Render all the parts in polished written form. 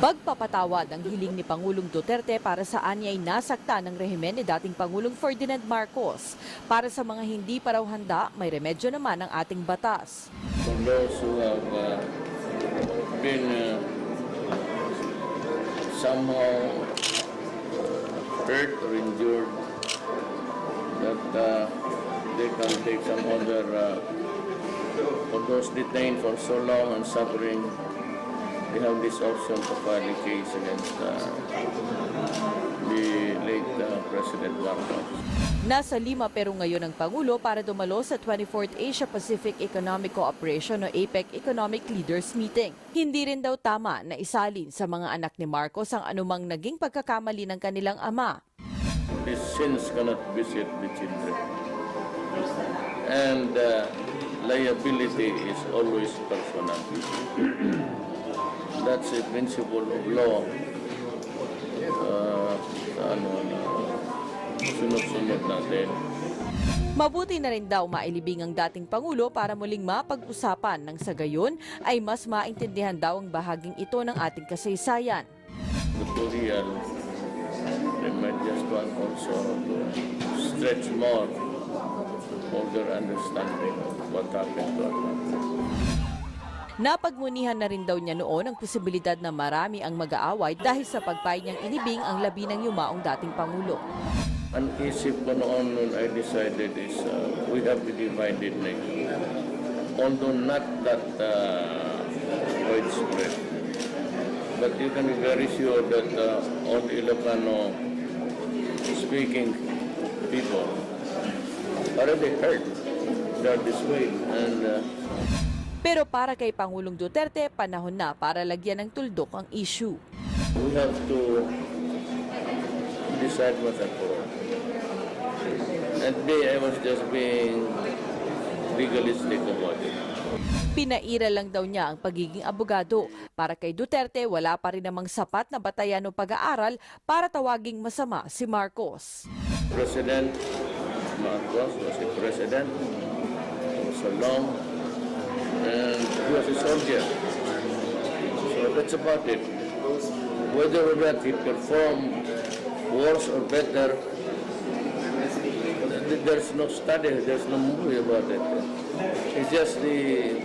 Pagpapatawad ang hiling ni Pangulong Duterte para sa anyay nasakta ng rehimen ni dating Pangulong Ferdinand Marcos. Para sa mga hindi pa raw handa, may remedyo naman ang ating batas. For those who have been somehow hurt or injured, that they can take some other, for those detained for so long and suffering, they have this option to file a case against the late President Marcos. Nasa Lima Peru ngayon ang Pangulo para dumalo sa 24th Asia-Pacific Economic Cooperation o APEC Economic Leaders Meeting. Hindi rin daw tama na isalin sa mga anak ni Marcos ang anumang naging pagkakamali ng kanilang ama. These sins cannot visit the children. And liability is always personal. That's a principle of law. Sunod-sunod natin. Mabuti na rin daw mailibing ang dating Pangulo para muling mapag-usapan nang sa gayon ay mas maintindihan daw ang bahaging ito ng ating kasaysayan. Tutorial, they might just want also to stretch more of their understanding of what happened to us. Napagmunihan na rin daw niya noon ang posibilidad na marami ang mag-aaway dahil sa pagpay niyang inibing ang labi ng yumaong dating Pangulo. Ang isip ko noon when I decided is we have a divided nation. Although not that widespread. But you can be very sure that all Ilocano speaking people are already hurt. They are dismayed. Pero para kay Pangulong Duterte, panahon na para lagyan ng tuldok ang issue. We have to decide once and for all. That day I was just being legalistic about it. Pinaira lang daw niya ang pagiging abogado. Para kay Duterte, wala pa rin namang sapat na batayan o pag-aaral para tawaging masama si Marcos. President Marcos was a president for so long. And he was a soldier. So that's about it. Whether or not he performed worse or better, there's no study, there's no movie about it. It's just the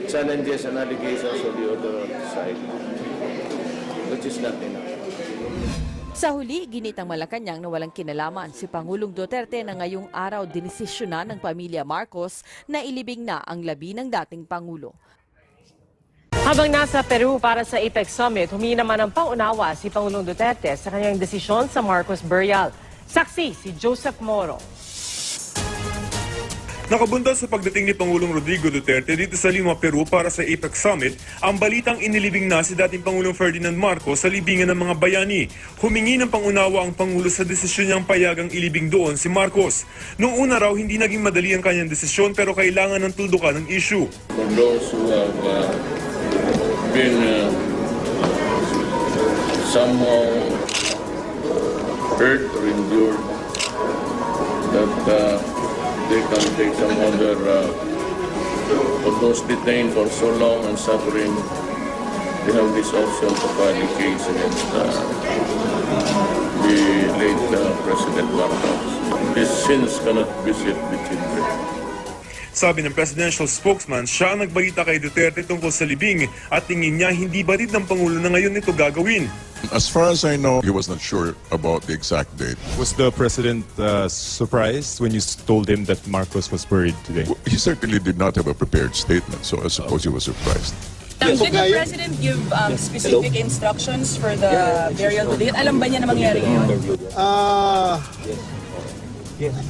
challenges and allegations of the other side, which is not enough. Sa huli, ginitang Malacanang na walang kinalaman si Pangulong Duterte na ngayong araw dinesisyonan ng pamilya Marcos na ilibing na ang labi ng dating Pangulo. Habang nasa Peru para sa APEC Summit, humingi naman ng paunawa si Pangulong Duterte sa kanyang desisyon sa Marcos burial. Saksi si Joseph Moro. Nakabuntot sa pagdating ni Pangulong Rodrigo Duterte dito sa Lima, Peru para sa APEC Summit, ang balitang inilibing na si dating Pangulong Ferdinand Marcos sa libingan ng mga bayani. Humingi ng pangunawa ang Pangulo sa desisyon niyang payagang ilibing doon si Marcos. Noong una raw, hindi naging madali ang kanyang desisyon pero kailangan ng tuldukan ng issue. For those who have been somehow hurt or injured, that they can take some other, for those detained for so long and suffering, they have this option to file a case against the late President Marcos. These sins cannot visit the children. Sabi ng presidential spokesman, siya ang nagbalita kay Duterte tungkol sa libing at tingin niya hindi batid ng Pangulo na ngayon ito gagawin. As far as I know, he was not sure about the exact date. Was the president surprised when you told him that Marcos was buried today? He certainly did not have a prepared statement, so I suppose he was surprised. Did the president give specific instructions for the burial today? Alam ba niya na mangyari ngayon?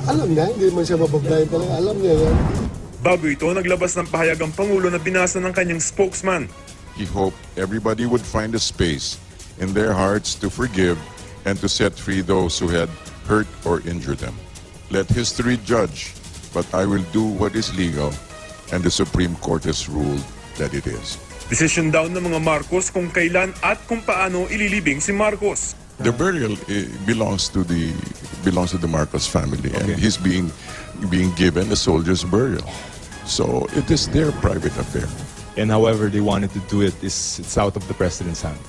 Alam niya, hindi man siya mapaglayan talaga. Alam niya yan. Bago ito, naglabas ng pahayag ang Pangulo na binasa ng kanyang spokesman. He hoped everybody would find a space in their hearts to forgive and to set free those who had hurt or injured them. Let history judge, but I will do what is legal, and the Supreme Court has ruled that it is. Desisyon daw ng mga Marcos kung kailan at kung paano ililibing si Marcos. The burial belongs to the Marcos family, and he's being given a soldier's burial. So it is their private affair. And however they wanted to do it, it's out of the president's hand.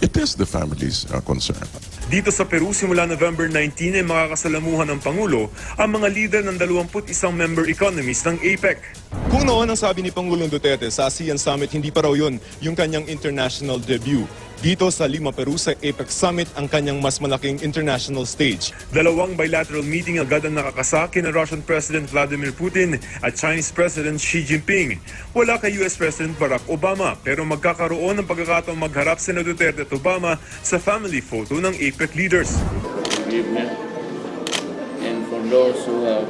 It is the family's concern. Dito sa Peru, simula November 19 ay makakasalamuhan ng Pangulo ang mga leader ng 21 member economies ng APEC. Kung noon ang sabi ni Pangulong Duterte sa ASEAN Summit, hindi pa raw yun yung kanyang international debut. Dito sa Lima, Peru, sa APEC Summit, ang kanyang mas malaking international stage. Dalawang bilateral meeting agad ang nakakasa kina Russian President Vladimir Putin at Chinese President Xi Jinping. Wala kay US President Barack Obama, pero magkakaroon ng pagkakataong magharap sina Duterte at Obama sa family photo ng APEC leaders. Forgiveness. And for those who have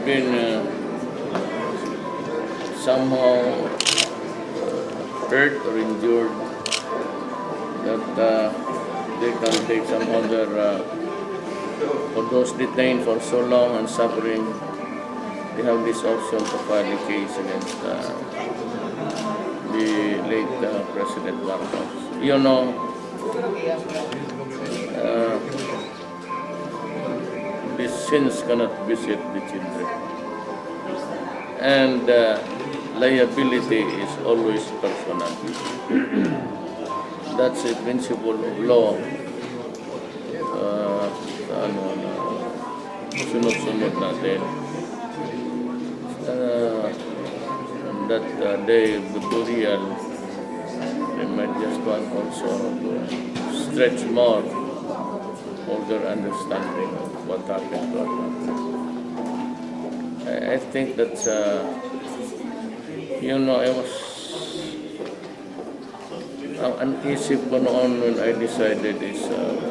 been somehow hurt or injured, that they can take some other, for those detained for so long and suffering, they have this option to file a case against the late President Marcos. You know, the sins cannot visit the children. And liability is always personal. That's a principle of law. Sunod-sunod natin. That day of the burial, they might just want also to stretch more for their understanding of what happened to us. I think that's, I was ang isip ko noon when I decided is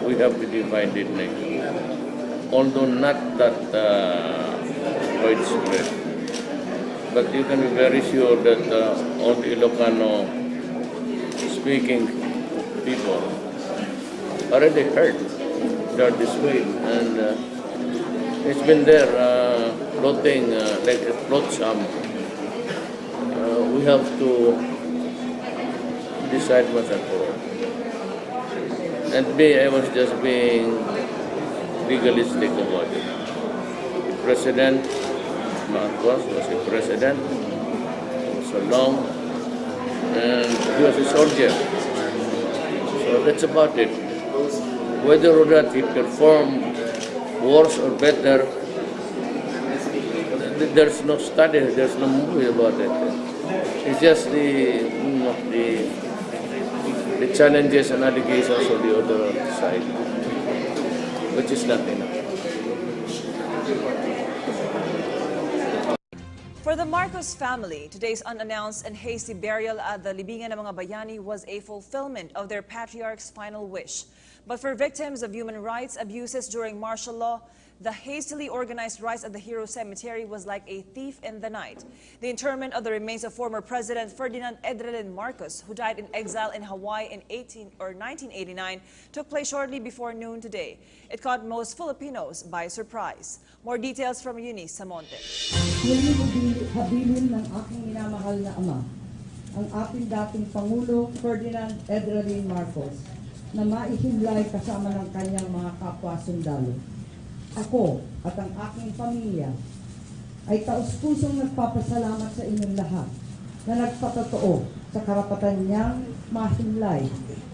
we have a divided nation. Although not that widespread. But you can be very sure that all the Ilocano speaking people already heard they are dissuaded. And it's been there floating like a float some. We have to decide once and for all. And I was just being legalistic about it. President Marcos was a president for so long, and he was a soldier. So that's about it. Whether or not he performed worse or better, there's no study, there's no movie about it. It's just the challenges and allegations on the other side, which is not enough. For the Marcos family, today's unannounced and hasty burial at the Libingan ng mga Bayani was a fulfillment of their patriarch's final wish. But for victims of human rights abuses during martial law, the hastily organized rites at the Hero Cemetery was like a thief in the night. The interment of the remains of former President Ferdinand Edrelin Marcos, who died in exile in Hawaii in 1989, took place shortly before noon today. It caught most Filipinos by surprise. More details from Eunice Samonte. Habilin ng aking minamahal na ama, ang ating dating Pangulo Ferdinand Edrelin Marcos, na maihimlay kasama ng kanyang mga kapwa-sundalo. Ako at ang aking pamilya ay taus-pusong nagpapasalamat sa inyong lahat na nagpatotoo sa karapatan niyang mahimlay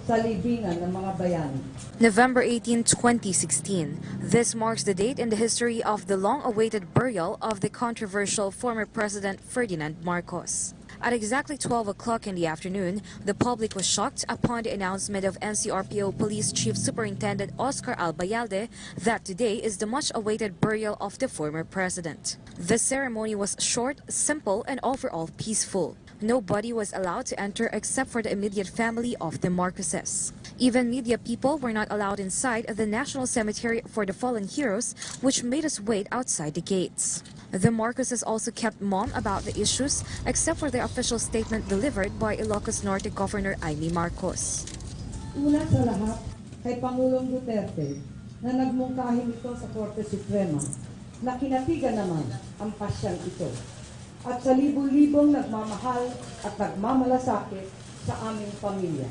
sa libingan ng mga bayani. November 18, 2016. This marks the date in the history of the long-awaited burial of the controversial former President Ferdinand Marcos. At exactly 12 o'clock in the afternoon, the public was shocked upon the announcement of NCRPO Police Chief Superintendent Oscar Albayalde that today is the much-awaited burial of the former president. The ceremony was short, simple, and overall peaceful. Nobody was allowed to enter except for the immediate family of the Marcoses. Even media people were not allowed inside the National Cemetery for the Fallen Heroes, which made us wait outside the gates. The Marcoses also kept mum about the issues, except for the official statement delivered by Ilocos Norte Governor Amy Marcos. Una sa lahat, kay Pangulong Duterte, na nagmungkahi nito sa Korte Suprema, na kinatigan naman ang pasyang ito. At sa libo-libong nagmamahal at nagmamalasakit sa aming pamilya.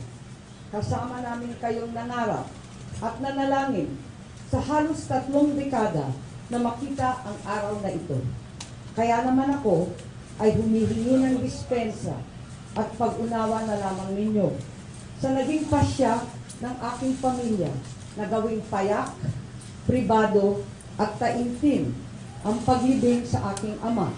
Kasama namin kayong nangarap at nanalangin sa halos 3 dekada na makita ang araw na ito. Kaya naman ako, ay humihingi ng dispensa at pag-unawa na lamang ninyo sa naging pasya ng aking pamilya na gawing payak, pribado at taimtim ang paglibing sa aking ama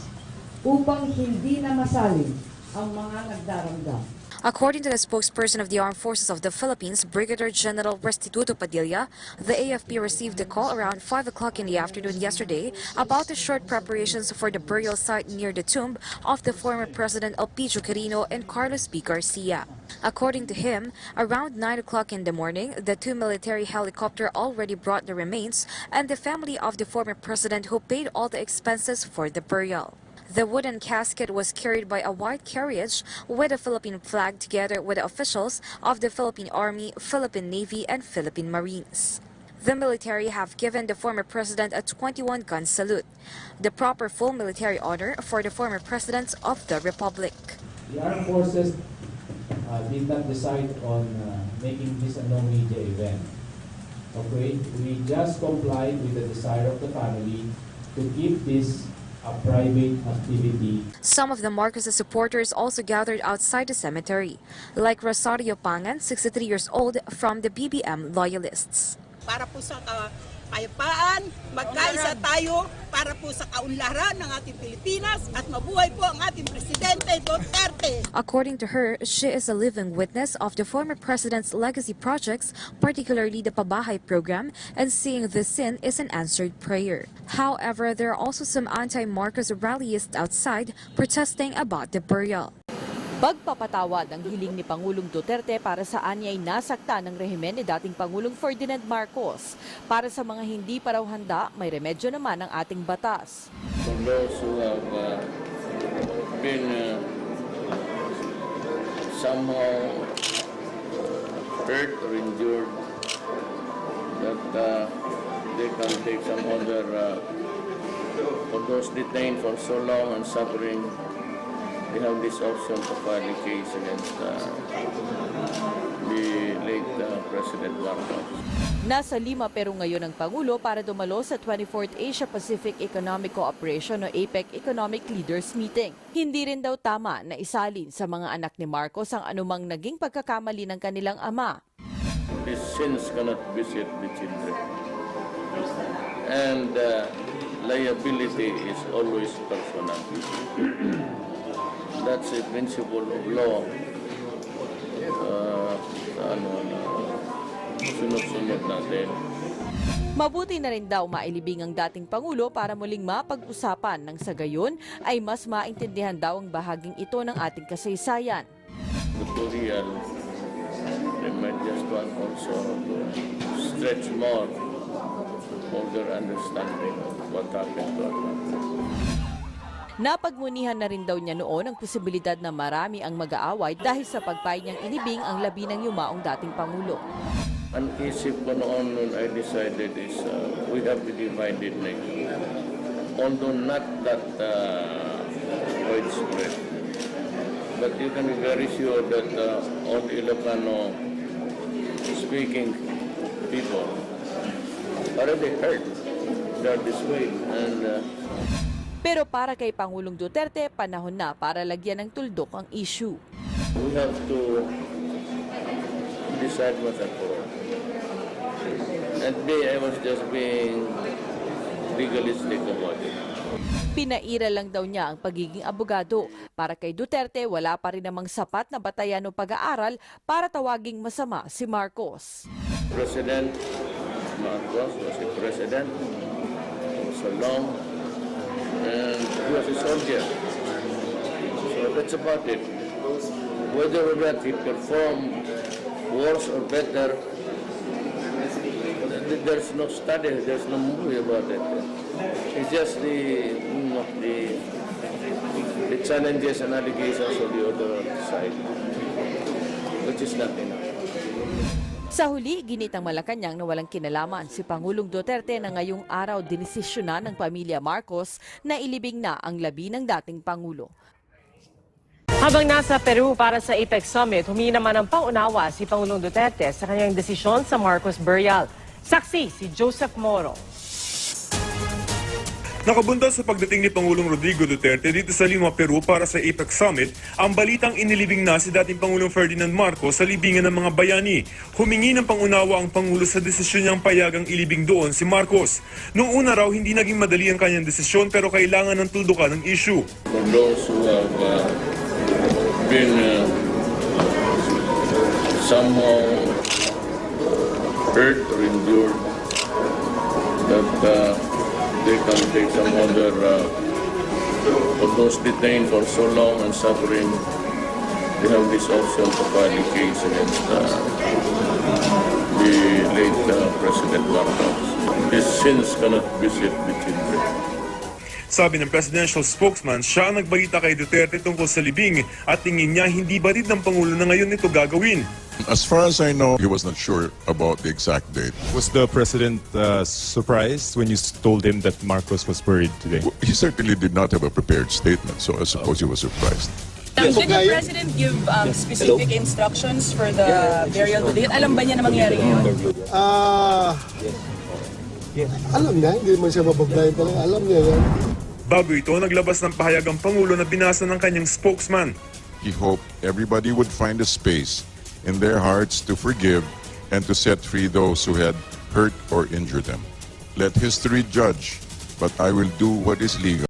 upang hindi na masalin ang mga nagdaramdam. According to the spokesperson of the Armed Forces of the Philippines, Brigadier General Restituto Padilla, the AFP received a call around 5 o'clock in the afternoon yesterday about the short preparations for the burial site near the tomb of the former President Elpidio Quirino and Carlos B. Garcia. According to him, around 9 o'clock in the morning, the two military helicopters already brought the remains and the family of the former president who paid all the expenses for the burial. The wooden casket was carried by a white carriage with a Philippine flag together with the officials of the Philippine Army, Philippine Navy, and Philippine Marines. The military have given the former president a 21-gun salute, the proper full military honor for the former presidents of the Republic. The armed forces did not decide on making this a no-media event. Okay, we just complied with the desire of the family to keep this a private activity. Some of the Marcos supporters also gathered outside the cemetery, like Rosario Pangan, 63 years old, from the BBM loyalists. Para po sa kapayapaan, magkaisa tayo para po sa kaunlaran ng ating Pilipinas at mabuhay po ang ating Presidente Duterte. According to her, she is a living witness of the former president's legacy projects, particularly the Pabahay program, and seeing this sin is an answered prayer. However, there are also some anti-Marcos rallyists outside protesting about the burial. Pagpapatawad ang hiling ni Pangulong Duterte para sa anyay nasakta ng rehimen ni dating Pangulong Ferdinand Marcos. Para sa mga hindi pa raw handa, may remedyo naman ang ating batas. For those who have been somehow hurt or injured, that they can take some other, for those detained for so long and suffering, they have this option to file a case against the late President Marcos. Nasa Lima, Peru ngayon ang Pangulo para dumalo sa 24th Asia-Pacific Economic Cooperation o APEC Economic Leaders Meeting. Hindi rin daw tama na isalin sa mga anak ni Marcos ang anumang naging pagkakamali ng kanilang ama. These sins cannot visit the children. And liability is always personal. That's a principle of law. Sunod-sunod natin. Mabuti na rin daw mailibing ang dating Pangulo para muling mapag-usapan nang sa gayon ay mas maintindihan daw ang bahaging ito ng ating kasaysayan. Tutorial, they might just want also to stretch more of their understanding of what happened to our country. Napagmunihan na rin daw niya noon ang posibilidad na marami ang mag-aaway dahil sa pagpay niyang inibing ang labi ng yumaong dating Pangulo. Ang isip ko noon when I decided is we have to divide it next. Although not that widespread. But you can be very sure that all Ilocano speaking people already heard that this way. And pero para kay Pangulong Duterte, panahon na para lagyan ng tuldok ang issue. we have to decide once and for all. That day I was just being legalistic about it. Pinaira lang daw niya ang pagiging abogado. Para kay Duterte, wala pa rin namang sapat na batayan o pag-aaral para tawaging masama si Marcos. President Marcos was a president for so long. And he was a soldier. So that's about it. Whether or not he performed worse or better, there's no study, there's no movie about it. It's just the challenges and allegations of the other side, which is nothing. Sa huli, ginitang Malacanang na walang kinalaman si Pangulong Duterte na ngayong araw dinesisyonan ng pamilya Marcos na ilibing na ang labi ng dating Pangulo. Habang nasa Peru para sa APEC Summit, humingi naman ng paunawa si Pangulong Duterte sa kanyang desisyon sa Marcos burial. Saksi si Joseph Moro. Nakabuntot sa pagdating ni Pangulong Rodrigo Duterte dito sa Lima, Peru para sa APEC Summit, ang balitang inilibing na si dating Pangulong Ferdinand Marcos sa libingan ng mga bayani. Humingi ng pangunawa ang Pangulo sa desisyon niyang payagang ilibing doon si Marcos. Noong una raw, hindi naging madali ang kanyang desisyon pero kailangan ng tuldukan ng issue. For those who have been somehow hurt or injured, that they can take some other, of those detained for so long and suffering, they have this option to file a case against the late President Marcos. His sins cannot visit the children. Sabi ng presidential spokesman, siya ang nagbalita kay Duterte tungkol sa libing at tingin niya hindi batid ng Pangulo na ngayon ito gagawin. As far as I know, he was not sure about the exact date. Was the president surprised when you told him that Marcos was buried today? He certainly did not have a prepared statement, so I suppose he was surprised. Did the president give specific instructions for the burial today? Alam ba niya na mangyari ngayon? Alam niya, hindi man siya mabablayan talaga. Alam niya yan. Bago ito, naglabas ng pahayag ang Pangulo na binasa ng kanyang spokesman. He hoped everybody would find a space in their hearts to forgive and to set free those who had hurt or injured them. Let history judge, but I will do what is legal.